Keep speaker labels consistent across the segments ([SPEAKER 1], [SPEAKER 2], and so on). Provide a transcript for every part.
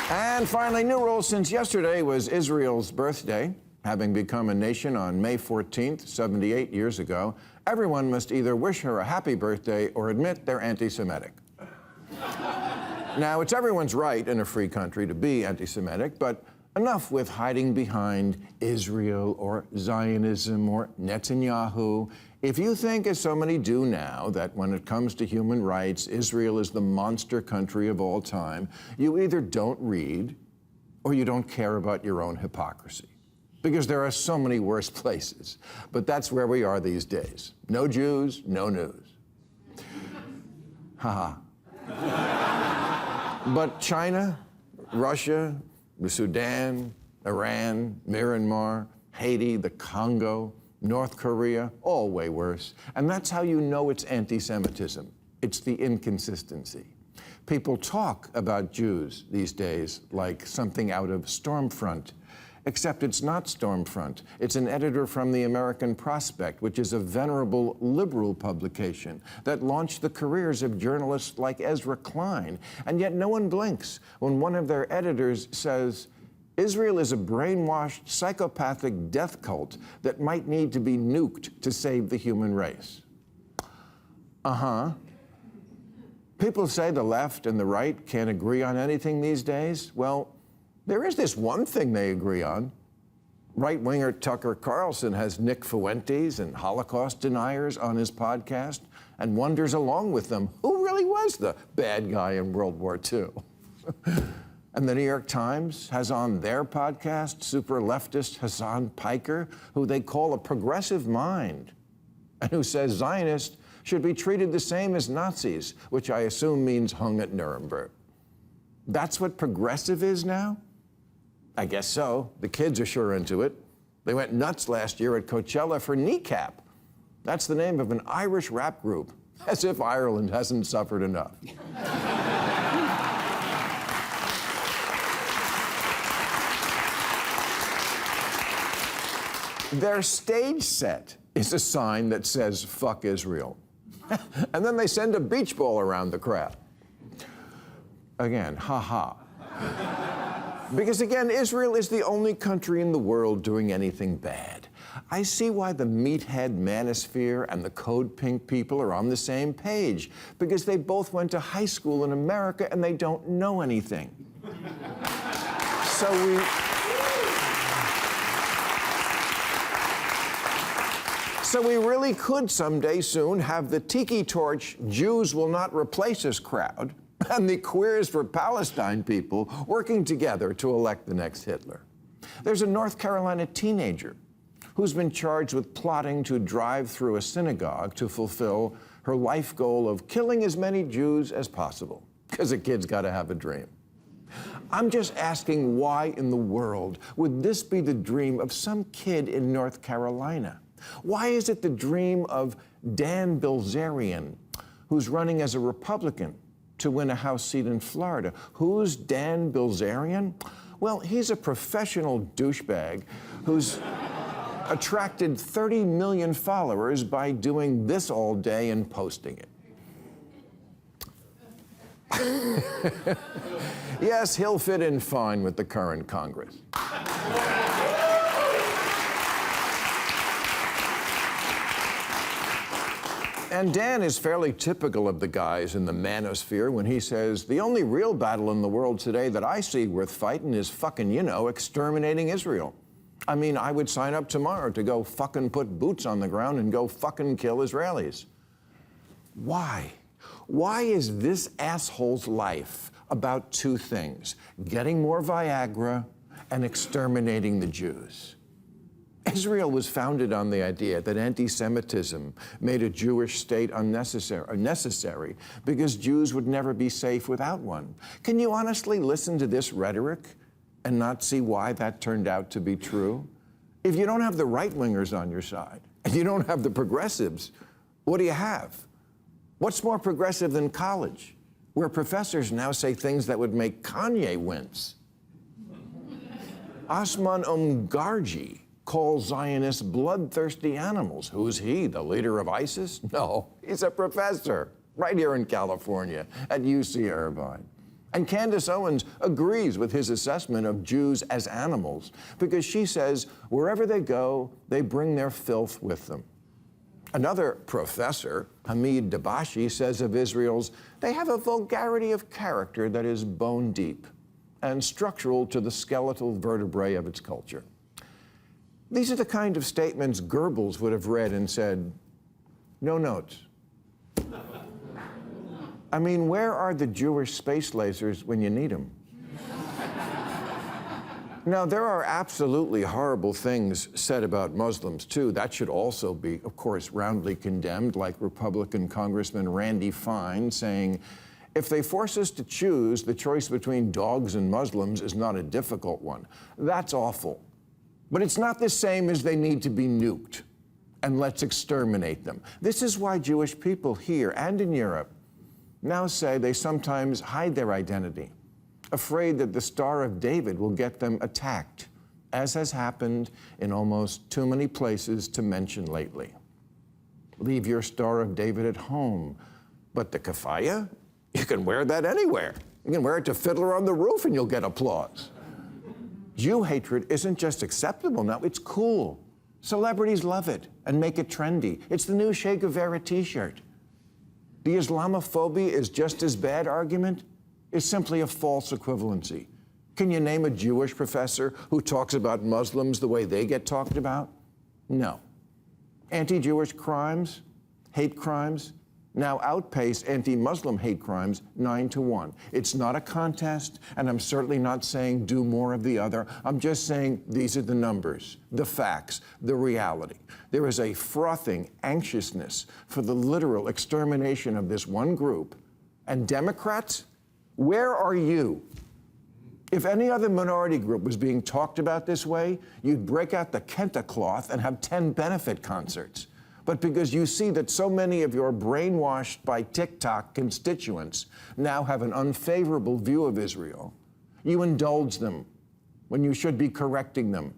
[SPEAKER 1] And finally, new rules since yesterday was Israel's birthday. Having become a nation on May 14th, 78 years ago, everyone must either wish her a happy birthday or admit they're anti-Semitic. Now, it's everyone's right in a free country to be anti-Semitic, but enough with hiding behind Israel or Zionism or Netanyahu. If you think, as so many do now, that when it comes to human rights, Israel is the monster country of all time, you either don't read or you don't care about your own hypocrisy. Because there are so many worse places. But that's where we are these days. No Jews, no news. Ha ha. But China, Russia, the Sudan, Iran, Myanmar, Haiti, the Congo, North Korea, all way worse. And that's how you know it's anti-Semitism. It's the inconsistency. People talk about Jews these days like something out of Stormfront. Except it's not Stormfront. It's an editor from the American Prospect, which is a venerable liberal publication that launched the careers of journalists like Ezra Klein. And yet no one blinks when one of their editors says, Israel is a brainwashed, psychopathic death cult that might need to be nuked to save the human race. Uh-huh. People say the left and the right can't agree on anything these days. Well, there is this one thing they agree on. Right-winger Tucker Carlson has Nick Fuentes and Holocaust deniers on his podcast and wonders along with them who really was the bad guy in World War II. And the New York Times has on their podcast super leftist Hassan Piker, who they call a progressive mind, and who says Zionists should be treated the same as Nazis, which I assume means hung at Nuremberg. That's what progressive is now? I guess so. The kids are sure into it. They went nuts last year at Coachella for Kneecap. That's the name of an Irish rap group, as if Ireland hasn't suffered enough. Their stage set is a sign that says, fuck Israel. And then they send a beach ball around the crowd. Again, ha-ha. Because again, Israel is the only country in the world doing anything bad. I see why the meathead manosphere and the Code Pink people are on the same page, because they both went to high school in America and they don't know anything. So we really could someday soon have the tiki torch Jews will not replace us crowd and the Queers for Palestine people working together to elect the next Hitler. There's a North Carolina teenager who's been charged with plotting to drive through a synagogue to fulfill her life goal of killing as many Jews as possible, because a kid's got to have a dream. I'm just asking, why in the world would this be the dream of some kid in North Carolina? Why is it the dream of Dan Bilzerian, who's running as a Republican to win a House seat in Florida? Who's Dan Bilzerian? Well, he's a professional douchebag who's attracted 30 million followers by doing this all day and posting it. Yes, he'll fit in fine with the current Congress. And Dan is fairly typical of the guys in the manosphere when he says, the only real battle in the world today that I see worth fighting is fucking, exterminating Israel. I mean, I would sign up tomorrow to go fucking put boots on the ground and go fucking kill Israelis. Why? Why is this asshole's life about two things? Getting more Viagra and exterminating the Jews. Israel was founded on the idea that anti-Semitism made a Jewish state necessary because Jews would never be safe without one. Can you honestly listen to this rhetoric and not see why that turned out to be true? If you don't have the right-wingers on your side, and you don't have the progressives, what do you have? What's more progressive than college, where professors now say things that would make Kanye wince? Osman Omgarji calls Zionists bloodthirsty animals. Who's he, the leader of ISIS? No, he's a professor right here in California at UC Irvine. And Candace Owens agrees with his assessment of Jews as animals because she says wherever they go, they bring their filth with them. Another professor, Hamid Dabashi, says of Israel's, they have a vulgarity of character that is bone deep and structural to the skeletal vertebrae of its culture. These are the kind of statements Goebbels would have read and said, no notes. I mean, where are the Jewish space lasers when you need them? Now, there are absolutely horrible things said about Muslims, too. That should also be, of course, roundly condemned, like Republican Congressman Randy Fine saying, if they force us to choose, the choice between dogs and Muslims is not a difficult one. That's awful. But it's not the same as they need to be nuked, and let's exterminate them. This is why Jewish people here and in Europe now say they sometimes hide their identity, afraid that the Star of David will get them attacked, as has happened in almost too many places to mention lately. Leave your Star of David at home, but the keffiyeh, you can wear that anywhere. You can wear it to Fiddler on the Roof and you'll get applause. Jew hatred isn't just acceptable now, it's cool. Celebrities love it and make it trendy. It's the new Che Guevara t-shirt. The Islamophobia is just as bad argument is simply a false equivalency. Can you name a Jewish professor who talks about Muslims the way they get talked about? No. Anti-Jewish crimes, hate crimes, now outpace anti-Muslim hate crimes 9-1. It's not a contest, and I'm certainly not saying do more of the other. I'm just saying these are the numbers, the facts, the reality. There is a frothing anxiousness for the literal extermination of this one group. And Democrats, where are you? If any other minority group was being talked about this way, you'd break out the kente cloth and have 10 benefit concerts. But because you see that so many of your brainwashed by TikTok constituents now have an unfavorable view of Israel, you indulge them when you should be correcting them.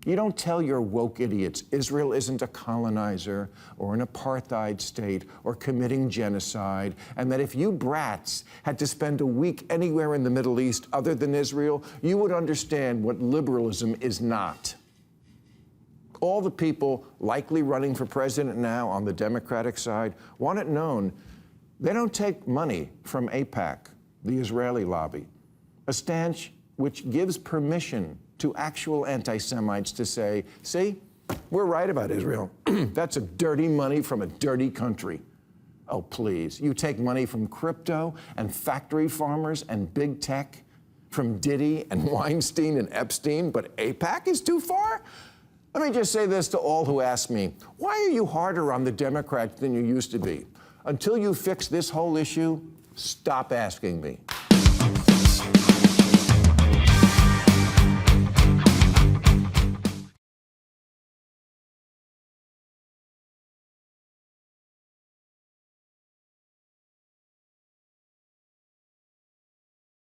[SPEAKER 1] You don't tell your woke idiots Israel isn't a colonizer or an apartheid state or committing genocide, and that if you brats had to spend a week anywhere in the Middle East other than Israel, you would understand what liberalism is not. All the people likely running for president now on the Democratic side want it known they don't take money from AIPAC, the Israeli lobby, a stance which gives permission to actual anti-Semites to say, see, we're right about Israel. That's a dirty money from a dirty country. Oh, please, you take money from crypto and factory farmers and big tech, from Diddy and Weinstein and Epstein, but AIPAC is too far? Let me just say this to all who ask me, why are you harder on the Democrats than you used to be? Until you fix this whole issue, stop asking me.